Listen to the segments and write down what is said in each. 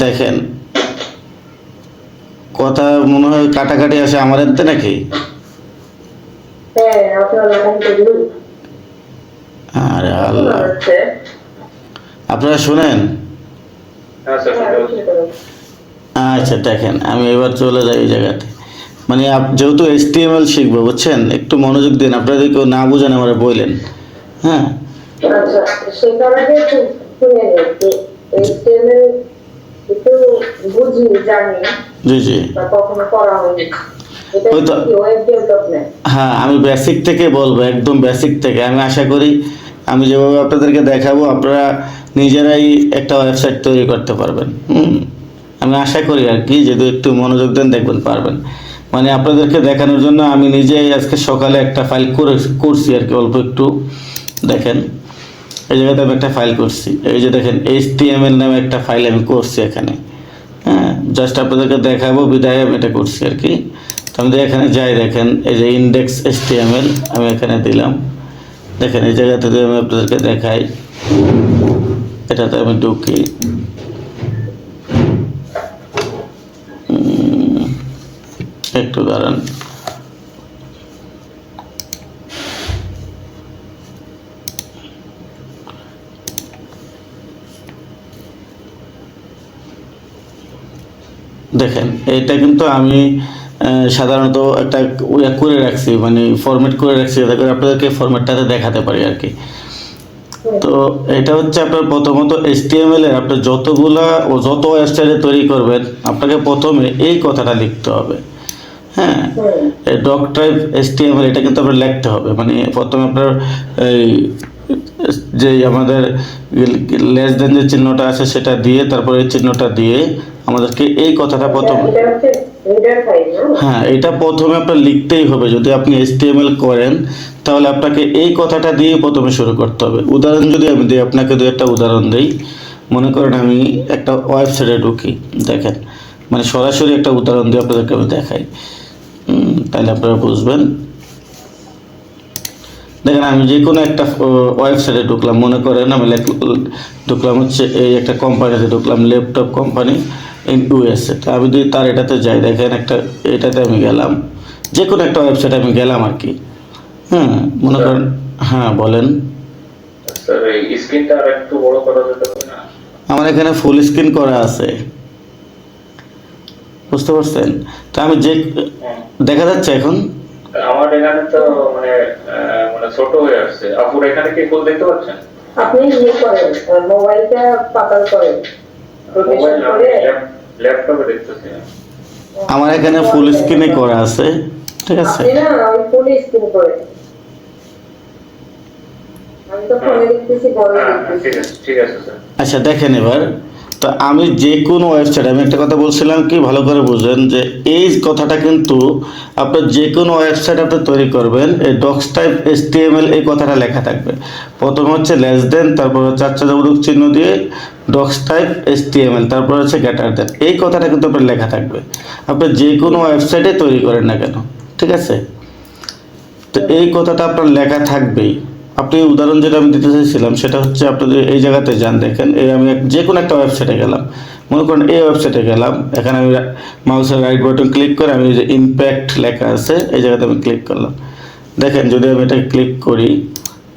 দেখেন কথা মনে হয় কাটাকাটি আসে আমার এতে নাকি? হ্যাঁ, আপনার লেখাটা দিন। আরে শোনা আল্লাহ, যাচ্ছে। আপনারা শুনেন? হ্যাঁ স্যার, হ্যাঁ, শুনতে শুনতে পাচ্ছি। আচ্ছা দেখেন, আমি এবার চলে যাই এই জায়গাতে। মানে যেহেতু HTML শিখবো, বুঝছেন, একটু মনোযোগ দিন। আপনারা যদি কেউ না বুঝেন আমার বললেন। হ্যাঁ, আচ্ছা, সেটার আগে একটু শুনে নিই একটু। HTML একটু বুঝি, জানি, জি জি। বা কখনো করা হয়নি। এটা ওই তো, কি ওয়েব ডেভেলপমেন্ট? হ্যাঁ আমি বেসিক থেকে বলবো, একদম বেসিক থেকে। আমি আশা করি আমি যেভাবে আপনাদেরকে দেখাবো আপনারা নিজেরাই একটা ওয়েবসাইট তৈরি করতে পারবেন। আমি আশা করি আর কি, যদি একটু মনোযোগ দেন দেখবেন পারবেন। মানে আপনাদেরকে দেখানোর জন্য আমি নিজেই আজকে সকালে একটা ফাইল করছি আর কি, অল্প একটু দেখেন। এই জায়গাতে আমি একটা ফাইল করছি, এই যে দেখেন HTML নামে একটা ফাইল আমি করছি এখানে। হ্যাঁ, জাস্ট আপনাদেরকে দেখাবো বিধায় আমি এটা করছি আর কি। তো আমি এখানে যাই, দেখেন এই যে ইন্ডেক্স HTML আমি এখানে দিলাম। দেখেন এই জায়গাতে যদি আমি আপনাদেরকে দেখাই, এটাতে আমি ঢুকি। একটু দাঁড়ান। দেখেন এটা কিন্তু আমি সাধারণত একটা করে রাখছি, মানে ফরম্যাট করে রাখছি, যাতে করে আপনাদেরকে ফরম্যাটটাতে দেখাতে পারি আর কি। তো এটা হচ্ছে আপনার প্রথমত HTML এর আপনার যতগুলা ও যত ওয়েবসাইটে তৈরি করবেন, আপনাকে প্রথমে এই কথাটা লিখতে হবে। হ্যাঁ, এই ডক টাইপ HTML এটা কিন্তু আপনার লিখতে হবে। মানে প্রথমে আপনার এই যে আমাদের লেস দেন যে চিহ্নটা আছে সেটা দিয়ে, তারপরে এই চিহ্নটা দিয়ে আমাদেরকে এই কথাটা প্রথম, এটা হচ্ছে রিডার ফাইল, না? হ্যাঁ এটা প্রথমে আপনার লিখতেই হবে। যদি আপনি HTML করেন তাহলে আপনাকে এই কথাটা দিয়ে প্রথমে শুরু করতে হবে। উদাহরণ যদি আমি দিই, আপনাকে দু একটা উদাহরণ দিই। মনে করেন আমি একটা ওয়েবসাইটে ঢুকি, দেখেন মানে সরাসরি একটা উদাহরণ দিয়ে আপনাদেরকে আমি দেখাই, তাহলে আপনারা বুঝবেন। দেখেন আমি যে কোনো একটা ওয়েবসাইটে ঢুকলাম, মনে করেন আমি ঢুকলাম হচ্ছে এই একটা কোম্পানিতে ঢুকলাম, ল্যাপটপ কোম্পানি ইন USA। তো আমি যদি তার এটাতে যাই, দেখেন একটা এটাতে আমি গেলাম, যে কোনো একটা ওয়েবসাইটে আমি গেলাম আর কি। হ্যাঁ মনে করেন, হ্যাঁ বলেন। স্যার এই স্ক্রিনটা আর একটু বড় করা যেতে পারে না? আমার এখানে ফুল স্ক্রিন করা আছে, বুঝতে পারছেন? তো আমি যে দেখা যাচ্ছে এখন। আমার এখানে তো মানে মানে ছোট হয়ে আসছে। আপুর এখানে কি ফুল দেখতে পাচ্ছেন? আপনি ইয়ে করেন, মোবাইলটা পাতাল করেন, রোটেশন করে। ল্যাপটপে দেখতেছি না। আমার এখানে ফুল স্ক্রিনে করা আছে, ঠিক আছে? আপনি না ওই ফুল স্ক্রিন করে, আমি তো ফোনে দেখতেছি, বড় হ্যাঁ দেখতেছি। ঠিক আছে, ঠিক আছে স্যার। আচ্ছা দেখেন এবার, তো আমি যে কোনো ওয়েবসাইট, আমি একটা কথা বলছিলাম কি, ভালো করে বুঝেন যে এই কথাটা কিন্তু আপনার যে কোনো ওয়েবসাইট আপনি তৈরি করবেন, এই ডক্স টাইপ HTML এই কথাটা লেখা থাকবে। প্রথমে হচ্ছে লেস দেন, তারপর হচ্ছে আচ্ছাদক চিহ্ন দিয়ে ডক্স টাইপ HTML, তারপর হচ্ছে গ্রেটার দেন, এই কথাটা কিন্তু আপনার লেখা থাকবে আপনি যে কোনো ওয়েবসাইটে তৈরি করেন না কেন, ঠিক আছে? তো এই কথাটা আপনার লেখা থাকবেই। আপনি উদাহরণ যেটা আমি দিতে চাইছিলাম সেটা হচ্ছে, আপনি যদি এই জায়গাতে যান, দেখেন এই আমি যে কোনো একটা ওয়েবসাইটে গেলাম, মনে করেন এই ওয়েবসাইটে গেলাম, এখানে আমি মাউসের রাইট বাটন ক্লিক করে আমি যে ইমপ্যাক্ট লেখা আছে এই জায়গাতে আমি ক্লিক করলাম। দেখেন যদি আমি এটা ক্লিক করি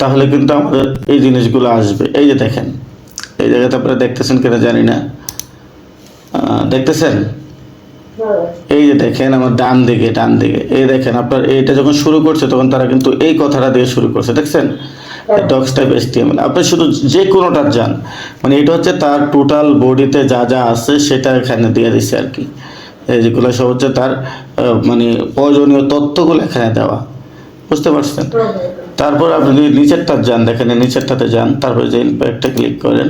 তাহলে কিন্তু আমাদের এই জিনিসগুলো আসবে। এই যে দেখেন এই জায়গাতে আপনারা দেখতেছেন কিনা জানি না, দেখতেছেন? এই যে দেখেন আমার ডান দিকে, এই দেখেন আপনার এইটা যখন শুরু করছে তখন তারা কিন্তু এই কথাটা দিয়ে শুরু করছে, দেখছেন? Docs type HTML। আপনি শুধু যে কোনোটা যান, মানে এটা হচ্ছে তার টোটাল বডিতে যা যা আছে সেটা এখানে দিয়ে দিচ্ছে আর কি। এই যেগুলো সব হচ্ছে তার মানে প্রয়োজনীয় তথ্যগুলো এখানে দেওয়া, বুঝতে পারছেন? তারপর আপনি যদি নিচেরটা যান, দেখেন এই নিচেরটাতে যান, তারপরে যে ইম্প্যাক্টটা ক্লিক করেন,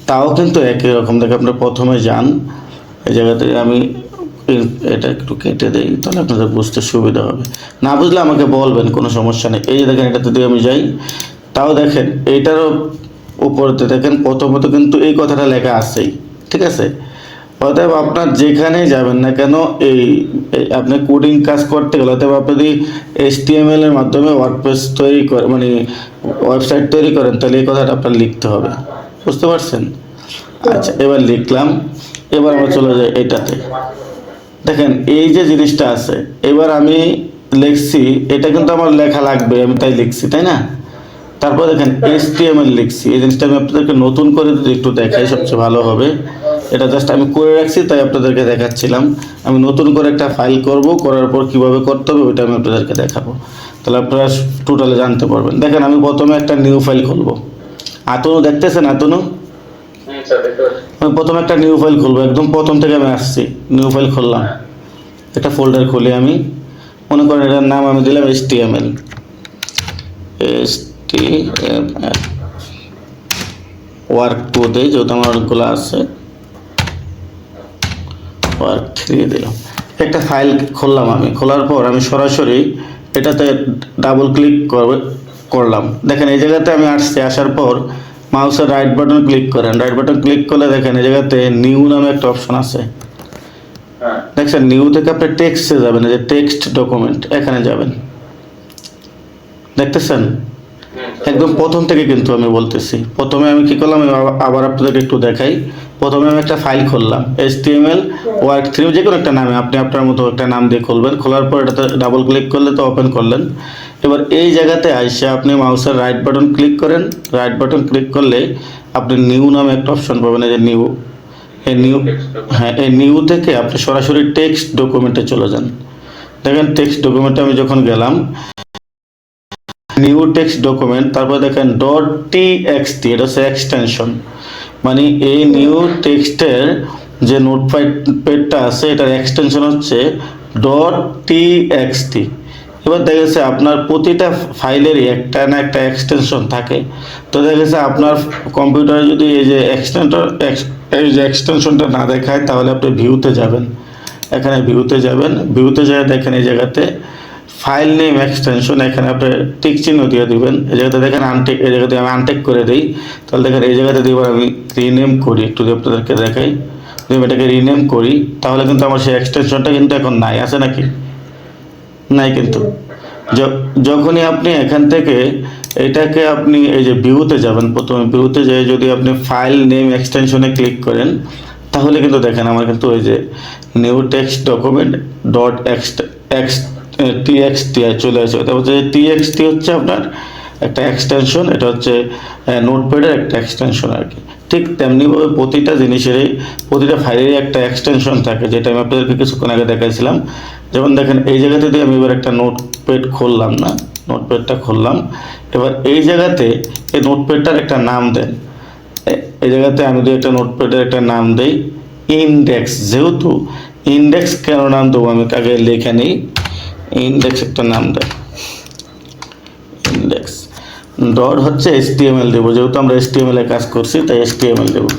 তাও কিন্তু একই রকম। দেখে আপনি প্রথমে যান, এই জায়গাতে আমি এটা একটু কেটে দেই, তাহলে আপনাদের বুঝতে সুবিধা হবে। না বুঝলে আমাকে বলবেন, কোনো সমস্যা নেই। এই যে দেখেন এটাতে যদি আমি যাই, তাও দেখেন এইটারও উপরেতে দেখেন প্রথমত কিন্তু এই কথাটা লেখা আছেই, ঠিক আছে? অতএব আপনার যেখানেই যাবেন না কেন, আপনি কোডিং কাজ করতে গেলে, অতএব আপনি যদি HTML এর মাধ্যমে ওয়ার্ডপ্রেস তৈরি করেন, মানে ওয়েবসাইট তৈরি করেন, তাহলে এই কথাটা আপনার লিখতে হবে, বুঝতে পারছেন? আচ্ছা এবার লিখলাম, এবার আমরা চলে যাই এটাতে। দেখেন এই যে জিনিসটা আছে, এবার আমি লিখছি, এটা কিন্তু আমার লেখা লাগবে, আমি তাই লিখছি, তাই না? তারপর দেখেন HTML লিখছি। এই জিনিসটা আমি আপনাদেরকে নতুন করে যদি একটু দেখাই সবচেয়ে ভালো হবে। এটা জাস্ট আমি করে রাখছি তাই আপনাদেরকে দেখাচ্ছিলাম। আমি নতুন করে একটা ফাইল করব, করার পর কিভাবে করতে হবে ওইটা আমি আপনাদেরকে দেখাবো, তাহলে আপনারা টোটালি জানতে পারবেন। দেখেন আমি প্রথমে একটা নিউ ফাইল খুলবো। আতনু দেখতেছেন? আতনু, স্যার দেখতে পাচ্ছি। আমি প্রথমে একটা নিউ ফাইল খুলবো, একদম প্রথম থেকে আমি আসছি। নিউ ফাইল খুললাম, একটা ফোল্ডার খুলি আমি, মনে করেন এটার নাম আমি দিলাম HTML। ওয়ার্ক 2 দেই, যেহেতু আমার অনেকগুলো আছে। ওয়ার্ক 3 দিলাম। একটা ফাইল খুললাম আমি, খোলার পর আমি সরাসরি এটাতে ডাবল ক্লিক করলাম। দেখেন এই জায়গাতে আমি আসছি, আসার পর মাউসের রাইট বাটন ক্লিক করেন। রাইট বাটন ক্লিক করলে দেখেন এই জায়গাতে নিউ নামে একটা অপশন আছে। হ্যাঁ, দেখছেন? নিউ থেকে আপনি টেক্সটে যাবেন, এই যে টেক্সট ডকুমেন্ট, এখানে যাবেন। দেখতেছেন? একদম প্রথম থেকে কিন্তু আমি বলতেছি। প্রথমে আমি কি করলাম, আমি আবার আপনাদেরকে একটু দেখাই। প্রথমে আমি একটা ফাইল খুললাম, HTML ওয়ার্ক 3, যে কোনো একটা নামে, আপনি আপনার মতো একটা নাম দিয়ে খুলবেন। খোলার পর এটাতে ডাবল ক্লিক করলে তো ওপেন করলেন। এবার এই জায়গাতে আইসে আপনি মাউসের রাইট বাটন ক্লিক করেন। রাইট বাটন ক্লিক করলে আপনি নিউ নামে একটা অপশন পাবেন, এই যে নিউ। এই নিউ, হ্যাঁ, এই নিউ থেকে আপনি সরাসরি টেক্সট ডকুমেন্টে চলে যান। দেখেন টেক্সট ডকুমেন্টে আমি যখন গেলাম, নিউ টেক্সট ডকুমেন্ট, তারপর দেখেন .txt, এটা হচ্ছে এক্সটেনশন। মানে এই নিউ টেক্সটের যে নোটপ্যাডটা আছে এটার এক্সটেনশন হচ্ছে .txt। এবার দেখা গেছে আপনার প্রতিটা ফাইলেরই একটা না একটা এক্সটেনশন থাকে। তো দেখা গেছে আপনার কম্পিউটারে যদি এই যে এক্সটেনশনটা না দেখায়, তাহলে আপনি ভিউতে যাবেন। এখানে ভিউতে যাবেন, ভিউতে যায় দেখেন এই জায়গাতে ফাইল নেম এক্সটেনশন, এখানে আপনি টিক চিহ্ন দিয়ে দিবেন। এই জায়গাতে দেখেন আনটেক, এই জায়গাতে আমি আনটেক করে দিই। তাহলে দেখেন এই জায়গাতে দিয়ে আমি রিনেম করি, একটু আপনাদেরকে দেখাই। যদি আমি এটাকে রিনেম করি, তাহলে কিন্তু আমার সেই এক্সটেনশনটা কিন্তু এখন নাই, আছে নাকি? নাই কিন্তু। যখনই আপনি এখান থেকে এটাকে আপনি এই যে ভিউতে যাবেন, প্রথমে ভিউতে যেয়ে যদি আপনি ফাইল নেম এক্সটেনশনে ক্লিক করেন, তাহলে কিন্তু দেখেন আমার কিন্তু ওই যে নিউ টেক্সট ডকুমেন্ট .txt চলে আসে। তারপর যে TXT হচ্ছে আপনার একটা এক্সটেনশন, এটা হচ্ছে নোটপ্যাডের একটা এক্সটেনশন আর কি। ঠিক তেমনিভাবে প্রতিটা জিনিসেরই, প্রতিটা ফাইলেরই একটা এক্সটেনশন থাকে, যেটা আমি আপনাদেরকে কিছুক্ষণ আগে দেখাইছিলাম। যেমন দেখেন এই জায়গাতে দিয়ে আমি এবার একটা নোটপ্যাড খুললাম, না নোটপ্যাডটা খুললাম। এবার এই জায়গাতে এই নোটপ্যাডটার একটা নাম দেন। এই জায়গাতে আমি যদি একটা নোটপ্যাডের একটা নাম দেই ইন্ডেক্স, যেহেতু ইন্ডেক্স কেন নাম দেবো আমি আগে লিখে নিই। ইন্ডেক্স একটা নাম দেয়, ইন্ডেক্স ডট হচ্ছে HTML দেবো, যেহেতু আমরা HTML এ কাজ করছি তাই HTML দেবো,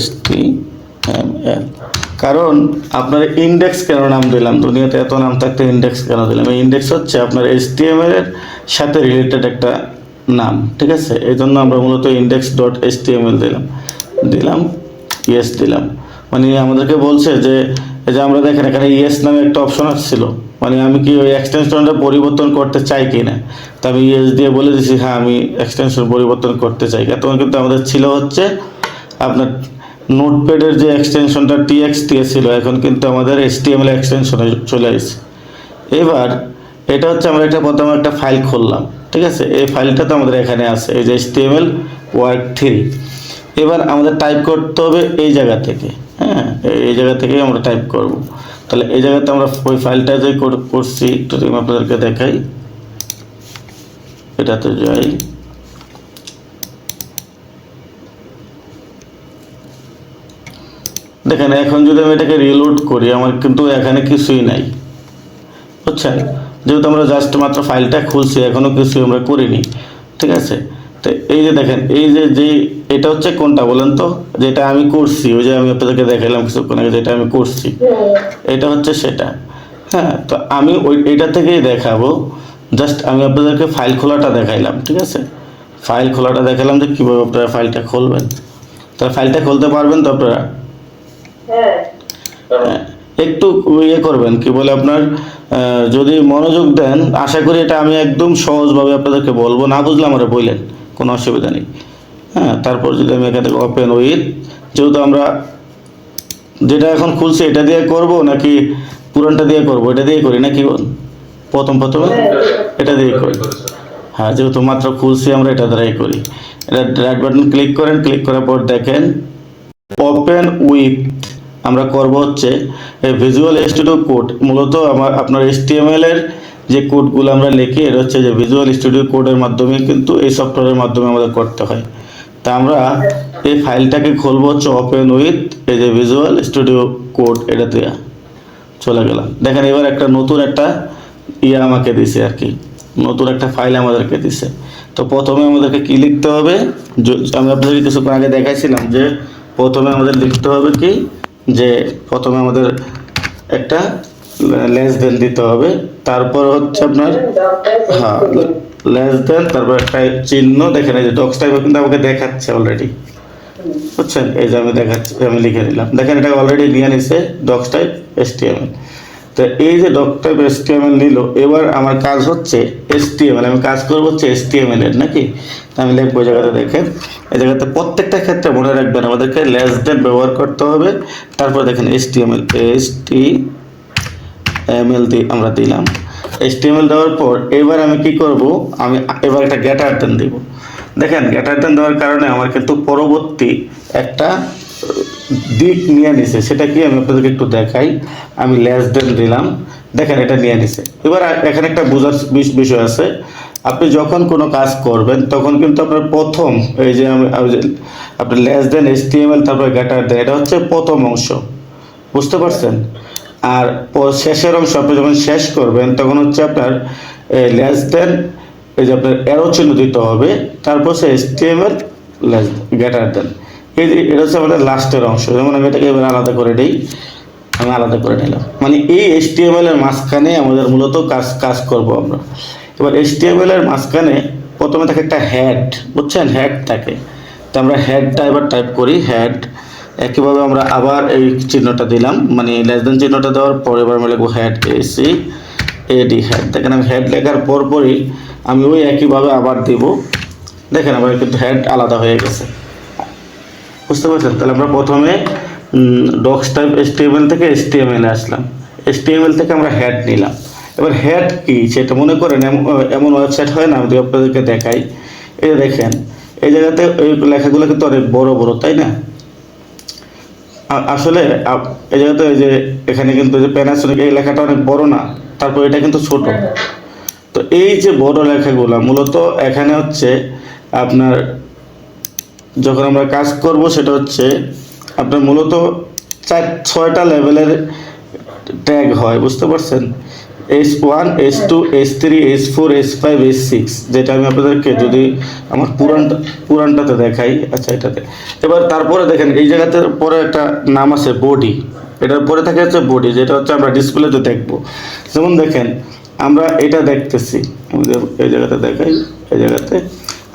HTML। কারণ আপনার ইন্ডেক্স কেন নাম দিলাম, দুনিয়াতে এত নাম থাকতে ইন্ডেক্স কেন দিলাম? এই ইন্ডেক্স হচ্ছে আপনার HTML এর সাথে রিলেটেড একটা নাম, ঠিক আছে? এই জন্য আমরা মূলত index.html দিলাম ইয়েস দিলাম। মানে আমাদেরকে বলছে যে এই যে আমরা দেখেন এখানে ইয়েস নামে একটা অপশন আসছিল, মানে আমি কি ওই এক্সটেনশনটা পরিবর্তন করতে চাই কি না, তা আমি ইয়েস দিয়ে বলে দিছি হ্যাঁ আমি এক্সটেনশন পরিবর্তন করতে চাই। তখন কিন্তু আমাদের ছিল হচ্ছে আপনার নোটপ্যাডের যে এক্সটেনশনটা TXT ছিল, এখন কিন্তু আমাদের HTML এক্সটেনশনে চলে আসছে। এবার এটা হচ্ছে আমরা প্রথমে একটা ফাইল খুললাম, ঠিক আছে? এই ফাইলটা তো আমাদের এখানে আছে, এই যে HTML ওয়ার্ক 3। এবার আমাদের টাইপ করতে হবে এই জায়গা থেকে, হ্যাঁ, এই জায়গা থেকেই আমরা টাইপ করব। তাহলে এই জায়গাতে আমরা ওই ফাইলটা যে করছি একটু আমি আপনাদেরকে দেখাই। এটাতে যাই, দেখেন এখন যদি আমি এটাকে রিলোড করি আমার কিন্তু এখানে কিছুই নাই, বুঝছেন? যেহেতু আমরা জাস্ট মাত্র ফাইলটা খুলছি, এখনো কিছু আমরা করিনি, ঠিক আছে? তো এই যে দেখেন এই যে এটা হচ্ছে কোনটা বলেন তো, যেটা আমি করছি, ওই যে আমি আপনাদেরকে দেখাইলাম কিছুক্ষণ আগে যেটা আমি করছি, এটা হচ্ছে সেটা। হ্যাঁ, তো আমি এটা থেকেই দেখাবো। জাস্ট আমি আপনাদেরকে ফাইল খোলাটা দেখাইলাম, ঠিক আছে? ফাইল খোলাটা দেখালাম যে কীভাবে আপনারা ফাইলটা খুলবেন। তাহলে ফাইলটা খুলতে পারবেন তো আপনারা? হ্যাঁ, একটু ইয়ে করবেন, কি বলে আপনার যদি মনোযোগ দেন, আশা করি এটা আমি একদম সহজভাবে আপনাদেরকে বলবো, না বুঝলে আমরা বললেন, কোনো অসুবিধা নেই। হ্যাঁ, তারপর যদি আমি এখান থেকে ওপেন উইথ, যেহেতু আমরা যেটা এখন খুলছি এটা দিয়ে করব নাকি পুরানটা দিয়ে করব, এটা দিয়ে করি নাকি প্রথমে এটা দিয়ে করি। হ্যাঁ, যেহেতু মাত্র খুলছি আমরা এটা দ্বারাই করি। এটা রাইট বাটন ক্লিক করেন, ক্লিক করার পর দেখেন ওপেন উইথ আমরা করব হচ্ছে ভিজুয়াল স্টুডিও কোড। মূলত আপনার HTML এর যে কোডগুলো আমরা লিখি এটা হচ্ছে যে ভিজুয়াল স্টুডিও কোডের মাধ্যমে কিন্তু এই সফটওয়্যারের মাধ্যমে আমাদের করতে হয়। তা আমরা এই ফাইলটাকে খুলবো হচ্ছে ওপেন উইথ এই যে ভিজুয়াল স্টুডিও কোড, এটা দিয়ে চলে গেলাম। দেখেন এবার একটা নতুন একটা আমাকে দিছে আর কি, নতুন একটা ফাইল আমাদেরকে দিছে। তো প্রথমে আমাদেরকে কি লিখতে হবে, আমি আপনাদের কিছুক্ষণ আগে দেখাইছিলাম যে প্রথমে আমাদের লিখতে হবে কি, যে প্রথমে আমাদের একটা লেস দেন দিতে হবে, তারপর হচ্ছে আপনার হ্যাঁ লেস দেন, তারপর একটা চিহ্ন। দেখেন এই যে ডক্স টাইপ কিন্তু আমাকে দেখাচ্ছে অলরেডি, বুঝছেন? এই যে আমি দেখাচ্ছি, আমি লিখে দিলাম, দেখেন এটা অলরেডি নিয়ে নিছে ডক্স টাইপ HTML। তো এই যে ডক্স টাইপ HTML নিল, এবার আমার কাজ হচ্ছে HTML, আমি কাজ করবো হচ্ছে HTML এর নাকি। আমি লিখবো এই জায়গাতে, দেখেন এই জায়গাতে প্রত্যেকটা ক্ষেত্রে মনে রাখবেন আমাদেরকে লেস দেন ব্যবহার করতে হবে। তারপর দেখেন HTML দিয়ে আমরা দিলাম। HTML দেওয়ার পর এবার আমি কি করব, আমি এবার একটা গ্রেটার দেন দিব। দেখেন গ্রেটার দেন দেওয়ার কারণে আমার কিন্তু পরবর্তী একটা দিক নিয়ে নিছে, সেটা কি আমি আপনাদেরকে একটু দেখাই। আমি লেস দেন দিলাম, দেখেন এটা নিয়ে নিছে। এবার এখানে একটা বোঝার বিষয় আছে, আপনি যখন কোনো কাজ করবেন তখন কিন্তু আপনার প্রথম এই যে আপনি লেস দেন HTML তারপর গ্রেটার দেন, এটা হচ্ছে প্রথম অংশ, বুঝতে পারছেন? আর শেষের অংশ আপনি যখন শেষ করবেন তখন হচ্ছে আপনার লেস দেন এই যে আপনার অ্যারো চিহ্ন দিতে হবে, তারপর সে HTML লেস গ্রেটার দেন। এটা হচ্ছে আমাদের লাস্টের অংশ। যেমন আমি এটাকে এবার আলাদা করে দিই, আমি আলাদা করে নিলাম, মানে এই HTML এর মাঝখানে আমাদের মূলত কাজ করব আমরা। এবার HTML এর মাঝখানে প্রথমে থাকে একটা হেড, বুঝছেন? হেড থাকে। তো আমরা হেডটা এবার টাইপ করি, হেড। একইভাবে আমরা আবার এই চিহ্নটা দিলাম, মানে লেস দেন চিহ্নটা দেওয়ার পরে এবার আমরা লিখবো হেড AD হেড। দেখেন আমি হেড লেখার পরই আমি ওই একইভাবে আবার দিব, দেখেন আবার কিন্তু হেড আলাদা হয়ে গেছে, বুঝতে পারছেন? তাহলে আমরা প্রথমে ডক্স টাইপ HTML থেকে HTML এ আসলাম, HTML থেকে আমরা হেড নিলাম। এবার হেড কি সেটা মনে করেন এমন ওয়েবসাইট হয় না, আমি আপনাদেরকে দেখাই। এই দেখেন এই জায়গাতে এই লেখাগুলো কিন্তু অনেক বড় বড়, তাই না? আসলে এই জায়গাতে এই যে এখানে কিন্তু যে প্যানাসোনিক এই লেখাটা অনেক বড় না, তারপর এটা কিন্তু ছোট। তো এই যে বড় লেখাগুলো মূলত এখানে হচ্ছে আপনার যখন আমরা কাজ করব সেটা হচ্ছে আপনার মূলত 4-6টা লেভেলের ট্যাগ হয়, বুঝতে পারছেন? H1 H2 H3 H4 H5 H6, যেটা আমি আপনাদেরকে যদি আমার পুরানটাতে দেখাই। আচ্ছা এটাতে এবার তারপরে দেখেন এই জায়গাতে পরে একটা নাম আছে বডি, এটার পরে থাকে হচ্ছে বডি, যেটা হচ্ছে আমরা ডিসপ্লেতে দেখবো। যেমন দেখেন আমরা এটা দেখতেছি, এই জায়গাতে দেখাই, এই জায়গাতে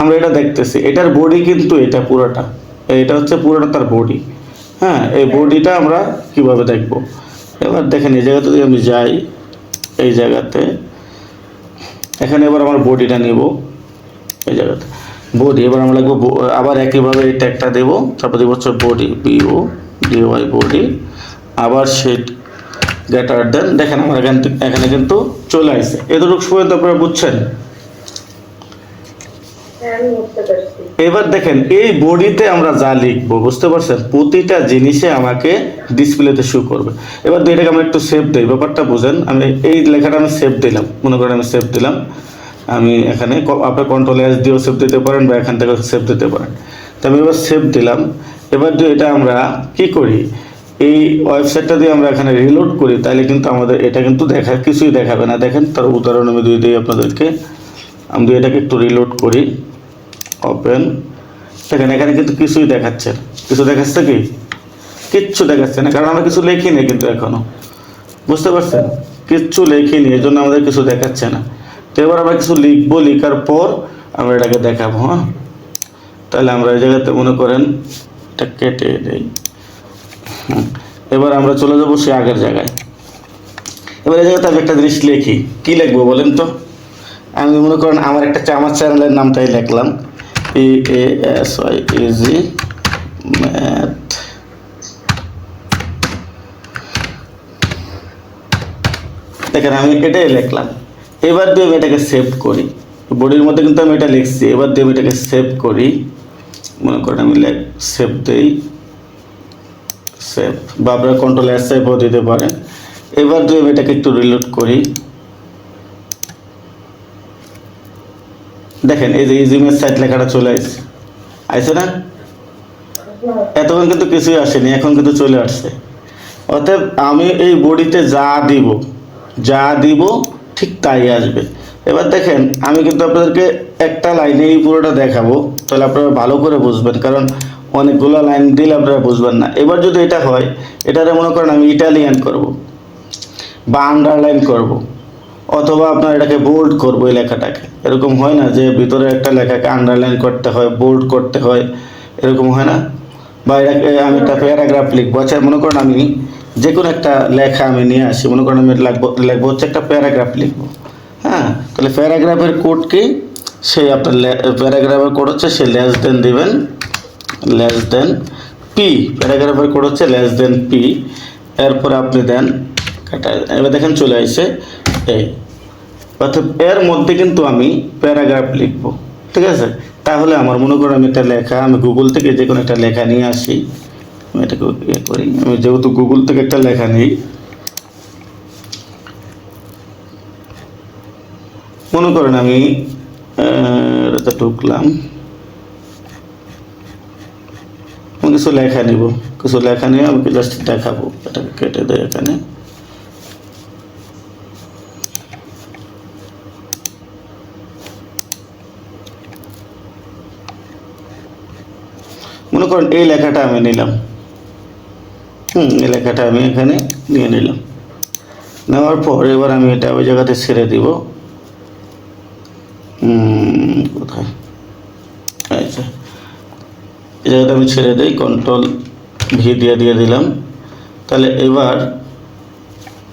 আমরা এটা দেখতেছি, এটার বডি কিন্তু এটা পুরোটা, এটা হচ্ছে পুরোটা তার বডি। হ্যাঁ, এই বডিটা আমরা কিভাবে দেখব? এবার দেখেন এই জায়গাতে যদি আমি যাই, এই জায়গাতে এখানে এবার আমার বডিটা নিব, এই জায়গাতে বডি। এবার আমরা লিখবো আবার একইভাবে এই ট্যাগটা দেব, তারপর দেব হচ্ছে বডি BODY বডি, আবার সেট গ্রেটার দেন। দেখেন আমার এখানে কিন্তু চলে আসছে। এতটুকু পর্যন্ত আপনারা বুঝছেন? এবার দেখেন এই বডিতে আমরা যা লিখবো, বুঝতে পারছেন? প্রতিটা জিনিসে আমাকে ডিসপ্লেতে শো করবে। এবার এটাকে আমরা একটু সেভ দিই, ব্যাপারটা বুঝেন। আমি এই লেখাটা আমি সেভ দিলাম, মনে করেন আমি সেভ দিলাম। আমি এখানে আপনার Ctrl+S দিয়েও সেভ দিতে পারেন বা এখান থেকে সেভ দিতে পারেন। তো আমি এবার সেভ দিলাম। এবার যদি এটা আমরা কি করি, এই ওয়েবসাইটটা দিয়ে আমরা এখানে রিলোড করি, তাহলে কিন্তু আমাদের এটা কিন্তু কিছুই দেখাবে না। দেখেন তার উদাহরণ আমি দিই আপনাদেরকে। আমি এটাকে একটু রিলোড করি, ওপেন। দেখেন এখানে কিন্তু কিছুই দেখাচ্ছে না। কিছু দেখাচ্ছে কি? কিচ্ছু দেখাচ্ছে না, কারণ আমরা কিছু লিখিনি কিন্তু এখনো, বুঝতে পারছেন? কিচ্ছু লিখিনি, এই জন্য আমাদের কিছু দেখাচ্ছে না। তো এবার আমরা কিছু লিখবো, লিখার পর আমরা এটাকে দেখাবো। হ্যাঁ, তাহলে আমরা এই জায়গাতে মনে করেন এটা কেটে দেই। এবার আমরা চলে যাবো সে আগের জায়গায়। এবার এই জায়গাতে আমি একটা জিনিস লিখি, কি লিখবো বলেন তো? আমি মনে করেন আমার আমার চ্যানেলের নামটাই লিখলাম, EASYEZ ম্যাথ দেখেন আমি এটাই লিখলাম। এবার দিয়ে আমি এটাকে সেভ করি, বডির মধ্যে কিন্তু আমি এটা লিখছি। এবার দিয়ে আমি এটাকে সেভ করি, মনে করেন আমি সেভ দেই, সেভ, বা আপনারা কন্ট্রোল এস সেভও দিতে পারেন। এবার দিয়ে আমি এটাকে একটু রিলোড করি। দেখেন এই যে ইজিমেজ সাইট লেখাটা চলে আসছে, আইছে না? এতক্ষণ কিন্তু কিছুই আসেনি, এখন কিন্তু চলে আসছে। অতএব আমি এই বডিতে যা দিব ঠিক তাই আসবে। এবার দেখেন আমি কিন্তু আপনাদেরকে একটা লাইনে এই পুরোটা দেখাবো, তাহলে আপনারা ভালো করে বুঝবেন, কারণ অনেকগুলো লাইন দিলে আপনারা বুঝবেন না। এবার যদি এটা হয়, এটারে মনে করেন আমি ইটালিয়ান করব বা আন্ডারলাইন করব, অথবা আপনার এটাকে বোল্ড করবো এই লেখাটাকে। এরকম হয় না যে ভিতরে একটা লেখাকে আন্ডারলাইন করতে হয়, বোল্ড করতে হয়, এরকম হয় না? বা এটাকে আমি একটা প্যারাগ্রাফ লিখবো। আচ্ছা মনে করেন আমি যে কোনো একটা লেখা আমি নিয়ে আসি, মনে করেন আমি লিখবো হচ্ছে একটা প্যারাগ্রাফ লিখবো। হ্যাঁ, তাহলে প্যারাগ্রাফের কোড কি? সেই আপনার প্যারাগ্রাফের কোড হচ্ছে সে লেস দেন দিবেন, লেস দেন পি। প্যারাগ্রাফের কোড হচ্ছে লেস দেন পি। এরপরে আপনি দেন কাটা। এবার দেখেন চলে আসছে এই, অর্থাৎ এর মধ্যে কিন্তু আমি প্যারাগ্রাফ লিখবো, ঠিক আছে? তাহলে আমার মনে করেন আমি একটা লেখা, আমি গুগল থেকে যে কোনো একটা লেখা নিয়ে আসি, আমি এটাকে ইয়ে করি। আমি যেহেতু গুগল থেকে একটা লেখা নিই, মনে করেন আমি এটাতে ঢুকলাম, আমি কিছু লেখা নিব, কিছু লেখা নিয়ে আমি জাস্ট দেখাবো। এটাকে কেটে দেয় এখানে। মনে করেন এই লেখাটা আমি নিলাম, এই লেখাটা আমি এখানে নিয়ে নিলাম। নেওয়ার পর এবার আমি এটা ওই জায়গাতে ছেড়ে দিব। কোথায়? আচ্ছা, এই জায়গাটা আমি ছেড়ে দিই, কন্ট্রোল ভি দিয়ে দিলাম। তাহলে এবার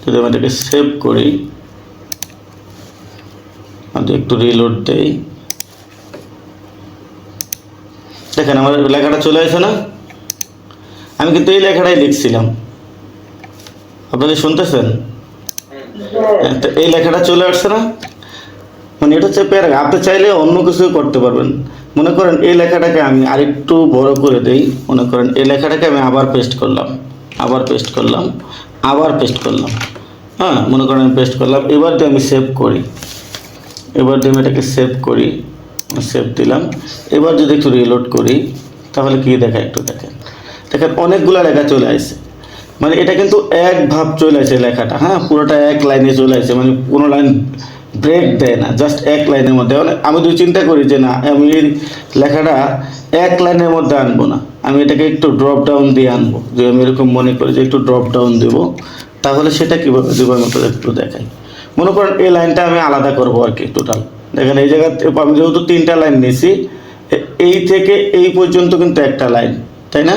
যদি আমি এটাকে সেভ করি, আমি একটু রিলোড দেই, দেখেন আমার লেখাটা চলে আসে না? আমি কিন্তু এই লেখাটাই লিখছিলাম, আপনারা শুনতেছেন? তো এই লেখাটা চলে আসছে না? মানে এটা হচ্ছে প্যারাগ্রাফ। আপনি চাইলে অন্য কিছু করতে পারবেন। মনে করেন এই লেখাটাকে আমি আরেকটু বড় করে দেই। মনে করেন এই লেখাটাকে আমি আবার পেস্ট করলাম, আবার পেস্ট করলাম, আবার পেস্ট করলাম। হ্যাঁ, মনে করেন আমি পেস্ট করলাম। এবার দিয়ে আমি সেভ করি, এবার দিয়ে আমি এটাকে সেভ করি, সেভ দিলাম। এবার যদি একটু রিলোড করি, তাহলে কি দেখায় একটু দেখেন। দেখেন অনেকগুলো লেখা চলে আসছে, মানে এটা কিন্তু এক ভাব চলে আসে লেখাটা। হ্যাঁ, পুরোটা এক লাইনে চলে আসে, মানে কোনো লাইন ব্রেক দেয় না, জাস্ট এক লাইনের মধ্যে। আমি যদি চিন্তা করি যে না, আমি এই লেখাটা এক লাইনের মধ্যে আনবো না, আমি এটাকে একটু ড্রপ ডাউন দিয়ে আনবো। যে আমি এরকম মনে করি যে একটু ড্রপ ডাউন দেবো, তাহলে সেটা কীভাবে দেবো আমি একটু দেখাই। মনে করেন এই লাইনটা আমি আলাদা করবো আর কি, টোটাল। দেখেন এই জায়গাতে আমি যেহেতু 3টা লাইন নিয়েছি, এই থেকে এই পর্যন্ত কিন্তু একটা লাইন, তাই না?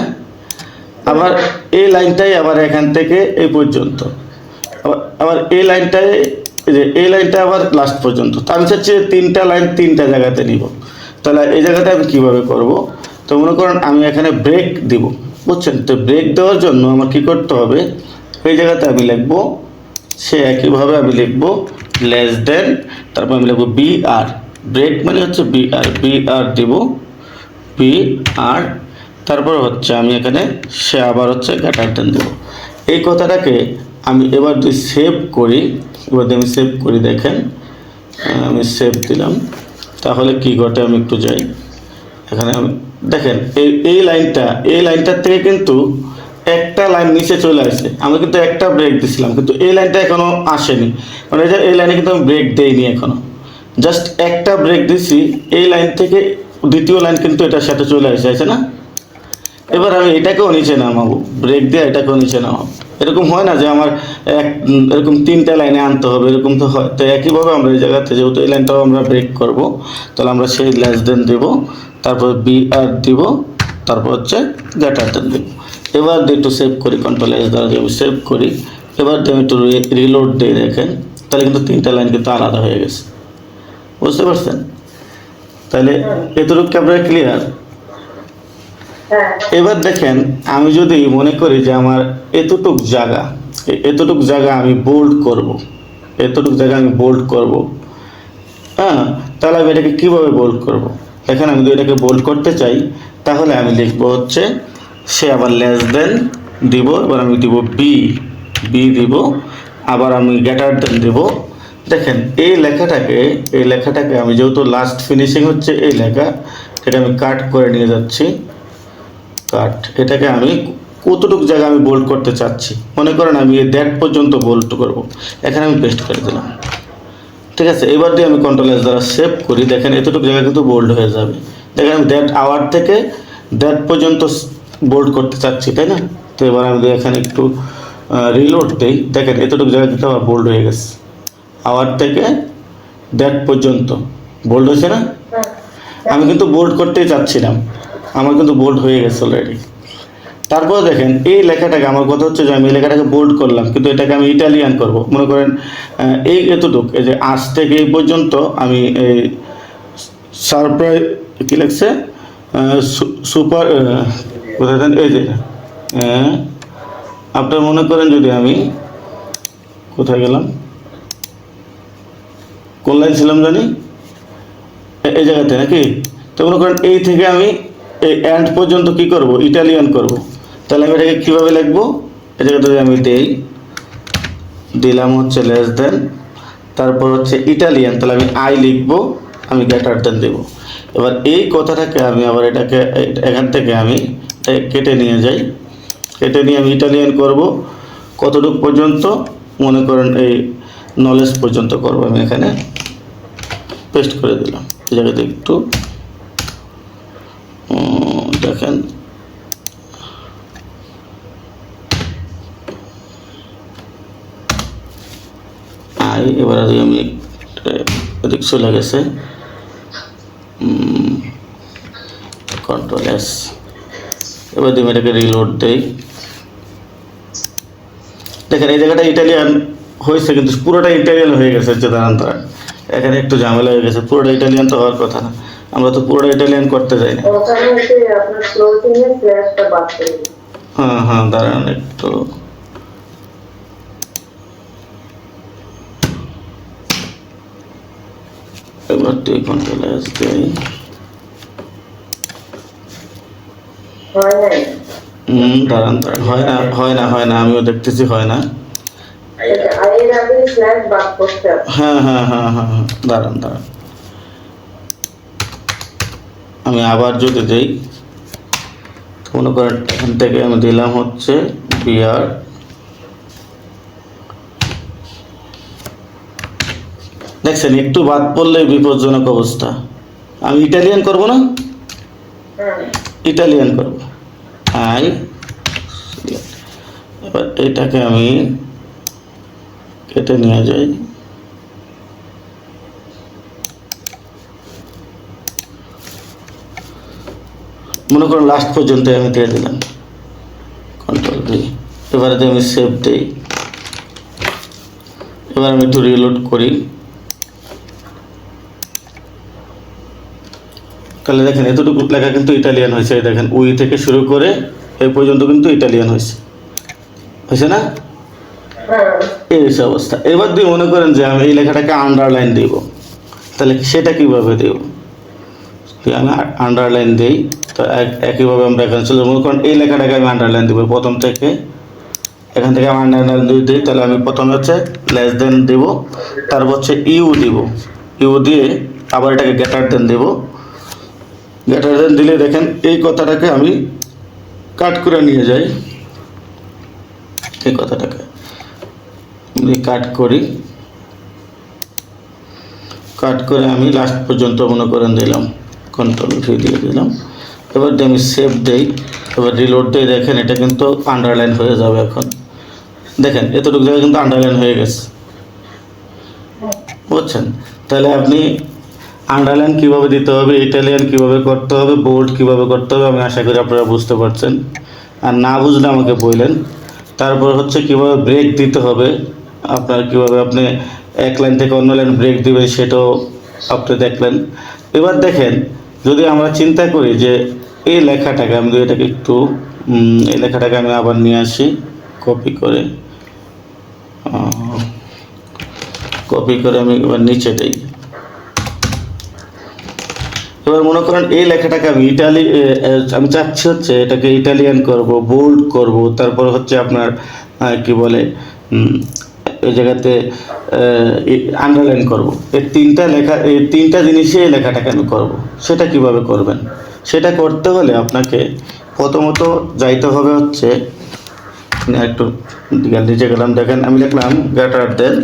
আবার এই লাইনটাই আবার এখান থেকে এই পর্যন্ত, আবার এই লাইনটাই, যে এই লাইনটা আবার লাস্ট পর্যন্ত। তো আমি চাচ্ছি 3টা লাইন 3টা জায়গাতে নিব। তাহলে এই জায়গাটা আমি কীভাবে করব? তো মনে করেন আমি এখানে ব্রেক দিব, বুঝছেন? তো ব্রেক দেওয়ার জন্য আমার কী করতে হবে? এই জায়গাতে আমি লিখবো, সে একইভাবে আমি লিখবো লেস দেন, তারপর আমি লিখবো বি আর। ব্রেক মানে হচ্ছে বি আর দিব, বি আর। তারপর হচ্ছে আমি এখানে সে আবার হচ্ছে গ্রেটার দেন দেবো। এই কথাটাকে আমি এবার যদি সেভ করি, এবার আমি সেভ করি, দেখেন আমি সেভ দিলাম। তাহলে কি ঘটে আমি একটু যাই এখানে, আমি দেখেন এই লাইনটার থেকে কিন্তু একটা লাইন নিচে চলে আসছে। আমি কিন্তু একটা ব্রেক দিছিলাম, কিন্তু এই লাইনটা এখনো আসেনি, মানে এই লাইনে কিন্তু আমি ব্রেক দেইনি এখনো, জাস্ট একটা ব্রেক দিছি। এই লাইন থেকে দ্বিতীয় লাইন কিন্তু এটার সাথে চলে আসছে না? এবার আমি এটাকেও নিচে নামাবো, ব্রেক দিয়ে এটাকেও নিচে নামাবো। এরকম হয় না যে আমার এরকম 3টা লাইনে আনতে হবে, এরকম তো হয়। তো একইভাবে আমরা এই জায়গাতে যেহেতু এই লাইনটাও আমরা ব্রেক করব, তাহলে আমরা সেই লেস দেন দেব, তারপর বি আর দিব, তারপর হচ্ছে গ্রেটার দেন দেব। এবার দিয়ে একটু সেভ করি, কন্ট্রোল এস দ্বারা দিয়ে আমি সেভ করি। এবার দিয়ে আমি একটু রিলোড দিয়ে দেখেন, তাহলে কিন্তু 3টা লাইন কিন্তু আলাদা হয়ে গেছে, বুঝতে পারছেন? তাহলে এতটুকু কি আপনারা ক্লিয়ার? এবার দেখেন আমি যদি মনে করি যে আমার এতটুক জায়গা আমি বোল্ড করব, এতটুকু জায়গা আমি বোল্ড করব, হ্যাঁ, তাহলে আমি এটাকে কীভাবে বোল্ড করব? এখানে আমি যদি এটাকে বোল্ড করতে চাই তাহলে আমি লিখব হচ্ছে সে আবার লেস দেন দিব, এবার আমি দিব বি, বি দিব, আবার আমি গ্রেটার দেন দিব। দেখেন এই লেখাটাকে আমি যেহেতু লাস্ট ফিনিশিং হচ্ছে এই লেখা, এটা আমি কাট করে নিয়ে যাচ্ছি, কাট। এটাকে আমি কতটুকু জায়গা আমি বোল্ড করতে চাচ্ছি, মনে করেন আমি এই দ্যাট পর্যন্ত বোল্ড করব, এখানে আমি পেস্ট করে দিলাম। ঠিক আছে, এবার দিয়ে আমি কন্ট্রোল এস দ্বারা সেভ করি, দেখেন এতটুকু জায়গা কিন্তু বোল্ড হয়ে যাবে। দেখেন আমি দ্যাট আওয়ার থেকে দ্যাট পর্যন্ত বোল্ড করতে চাচ্ছি, তাই না? তো এবার আমি যদি এখানে একটু রিলোড দিই, দেখেন এতটুকু জায়গা কিন্তু আমার বোল্ড হয়ে গেছে, আওয়ার থেকে দ্যাট পর্যন্ত বোল্ড হয়েছে না? আমি কিন্তু বোল্ড করতেই চাচ্ছিলাম, আমার কিন্তু বোল্ড হয়ে গেছে অলরেডি। তারপর দেখেন এই লেখাটাকে, আমার কথা হচ্ছে যে আমি এই লেখাটাকে বোল্ড করলাম, কিন্তু এটাকে আমি ইটালিয়ান করব। মনে করেন এই এতটুক, এই যে আজ থেকে এই পর্যন্ত আমি এই সারপ্রাইজ কী লাগছে, সুপার কোথায় দেন, এই যে আপনার মনে করেন যদি আমি কোথায় গেলাম, কোন লাইন ছিলাম জানি, এই জায়গাতে নাকি? তো মনে করেন এই থেকে আমি এই এন্ড পর্যন্ত কি করব, ইটালিয়ান করব। তাহলে আমি এটাকে কীভাবে লিখবো, এই জায়গাতে যদি আমি দিলাম হচ্ছে লেস দেন, তারপর হচ্ছে ইটালিয়ান, তাহলে আমি আই লিখবো, আমি গ্রেটার দেন দেবো। এবার এই কথাটাকে আমি আবার এটাকে এখান থেকে আমি কেটে নিয়ে যাই, কেটে নিয়ে আমি ইটালিয়ান করব কতটুকু পর্যন্ত, মনে করেন এই নলেজ পর্যন্ত করব। আমি এখানে পেস্ট করে দিলাম, এই জায়গাতে একটু দেখেন এবার আমি এদিক চলে গেছে, কন্ট্রোল এস, এবার আমি এটাকে রিলোড দেই। দেখেন এই জায়গাটা ইটালিয়ান হয়েছে, কিন্তু পুরোটা ইটালিয়ান হয়ে গেছে হচ্ছে দাঁড়ান, এখানে একটু ঝামেলা হয়ে গেছে, পুরোটা ইটালিয়ান তো হওয়ার কথা না, আমরা তো পুরোটা ইটালিয়ান করতে যাই না। হ্যাঁ হ্যাঁ, দাঁড়ান একটু, এবার তুই কন্ট্রোল এস দেই। দাঁড়ান, হয় না, আমিও দেখতেছি হয় না। হ্যাঁ হ্যাঁ হ্যাঁ হ্যাঁ, দাঁড়ান, আমি আবার যদি দিই, মনে করেন এখান থেকে আমি দিলাম হচ্ছে বিআর, দেখছেন একটু বাদ পড়লে বিপজ্জনক অবস্থা। আমি ইটালিয়ান করব না, ইটালিয়ান করব আই, এবার এটাকে আমি কেটে নিয়ে যাই, মনে করেন লাস্ট পর্যন্ত আমি দিয়ে দিলাম, কন্ট্রোল ভি। এবারে আমি সেভ দিই, এবার আমি একটু রিলোড করি, তাহলে দেখেন এতটুকু লেখা কিন্তু ইটালিয়ান হয়েছে। দেখেন উই থেকে শুরু করে এই পর্যন্ত কিন্তু ইটালিয়ান হয়েছে না? এই হচ্ছে অবস্থা। এবার দিয়ে মনে করেন যে আমি এই লেখাটাকে আন্ডারলাইন দিব, তাহলে সেটা কিভাবে দেব? আমি আন্ডারলাইন দিই, তো একইভাবে আমরা এখানে চলে মনে করেন এই লেখাটাকে আমি আন্ডারলাইন দিব প্রথম থেকে, এখান থেকে আমি আন্ডারলাইন দিই, তাহলে আমি প্রথমে হচ্ছে লেস দেন দিব, তারপর হচ্ছে ইউ দিব, ইউ দিয়ে আবার এটাকে গ্রেটার দেন দেব, গ্রেটার দেন দিলে দেখেন এই কথাটাকে আমি কাট করে নিয়ে যাই, এই কথাটাকে কাট করি, কাট করে আমি লাস্ট পর্যন্ত মনে করেন দিলাম, কন্ট্রোল ভি দিয়ে দিলাম। এবার আমি সেভ দেই, এবার রিলোড দিয়ে দেখেন এটা কিন্তু আন্ডারলাইন হয়ে যাবে। এখন দেখেন এতটুকু জায়গায় কিন্তু আন্ডারলাইন হয়ে গেছে, বুঝছেন? তাহলে আপনি আন্ডারলাইন কীভাবে দিতে হবে, ইটালিয়ান কীভাবে করতে হবে, বোল্ড কীভাবে করতে হবে, আমি আশা করি আপনারা বুঝতে পারছেন। আর না বুঝলে আমাকে বললেন। তারপর হচ্ছে কীভাবে ব্রেক দিতে হবে, আপনার কীভাবে আপনি এক লাইন থেকে অন্য লাইন ব্রেক দিবেন সেটাও আপনি দেখলেন। এবার দেখেন যদি আমরা চিন্তা করি যে এই লেখাটাকে আমি যদি এটাকে একটু এই লেখাটাকে আমি আবার নিয়ে আসি কপি করে, কপি করে আমি এবার নিচে দিই। এবার মনে করেন এই লেখাটাকে আমি আমি চাচ্ছি হচ্ছে এটাকে ইটালিয়ান করব, বোল্ড করব, তারপর হচ্ছে আপনার কি বলে এই জায়গাতে আন্ডারলাইন করব। এই তিনটা জিনিসে এই লেখাটাকে আমি করব। সেটা কিভাবে করবেন? সেটা করতে হলে আপনাকে প্রথমত যাইতে হবে হচ্ছে, একটু নিচে গেলাম, দেখেন আমি লিখলাম গ্রেটার দেন,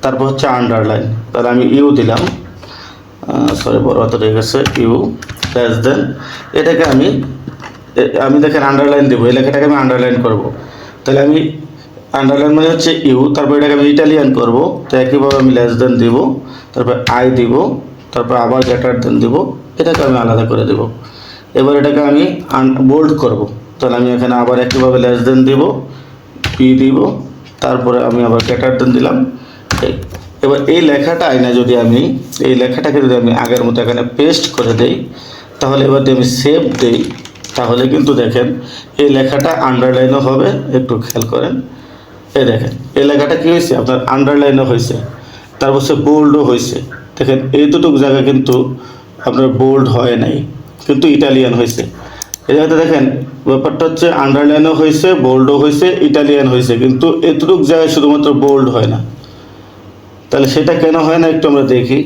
তারপর হচ্ছে আন্ডারলাইন, তাহলে আমি ইউ দিলাম, সরি বড় হাতে হয়ে গেছে, ইউ লেস দেন, এটাকে আমি দেখেন আন্ডারলাইন দেবো, এই লেখাটাকে আমি আন্ডারলাইন করব। তাহলে আমি আন্ডারলাইন মানে হচ্ছে ইউ, তারপর এটাকে আমি ইটালিয়ান করব, তো একইভাবে আমি লেস দেন দিব, তারপর আই দিব, তারপর আবার গ্রেটার দেন দিব, এটাকে আমি আলাদা করে দেব। এবার এটাকে আমি বোল্ড করব, তাহলে আমি এখানে আবার একইভাবে লেস দেন দিব, পি দিব, তারপরে আমি আবার গ্রেটার দেন দিলাম। এবার এই লেখাটা যদি এই লেখাটাকে যদি আমি আগের মতো এখানে পেস্ট করে দেই, তাহলে এবার যদি আমি সেভ দেই, তাহলে কিন্তু দেখেন এই লেখাটা আন্ডারলাইনও হবে। একটু খেয়াল করেন, এই দেখেন এই লেখাটা কী হয়েছে, আপনার আন্ডারলাইনও হয়েছে, তারপর সে বোল্ডও হয়েছে। দেখেন এই দুটুক জায়গা কিন্তু আপনার বোল্ড হয় নাই, কিন্তু ইটালিয়ান হয়েছে। এই জায়গাতে দেখেন ব্যাপারটা হচ্ছে আন্ডারলাইনও হয়েছে, বোল্ডও হয়েছে, ইটালিয়ান হয়েছে, কিন্তু এতটুক জায়গায় শুধুমাত্র বোল্ড হয় না। তাহলে সেটা কেন হয় না একটু আমরা দেখি।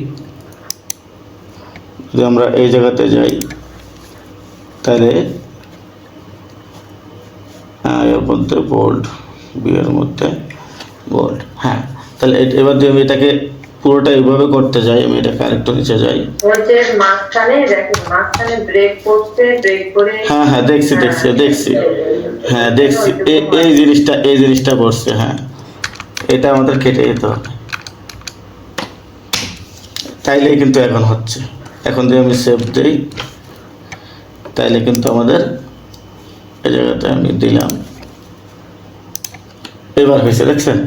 যদি আমরা এই জায়গাতে যাই, তাহলে এর মধ্যে বোল্ড, বিয়ের মধ্যে বোল্ড, হ্যাঁ। তাহলে এবার যদি আমি এটাকে পুরোটা এইভাবে করতে যাই, আমি এটাকে আরেকটু নিচে যাই, ব্রেক করতে, ব্রেক করে, হ্যাঁ দেখছি, হ্যাঁ দেখছি, এই জিনিসটা পড়ছে, হ্যাঁ এটা আমাদের কেটে যেতে হবে। তাইলেই কিন্তু এখন হচ্ছে, এখন যদি আমি সেভ দিই, তাইলে কিন্তু আমাদের এই জায়গাতে আমি দিলাম, এবার হয়েছে, দেখছেন।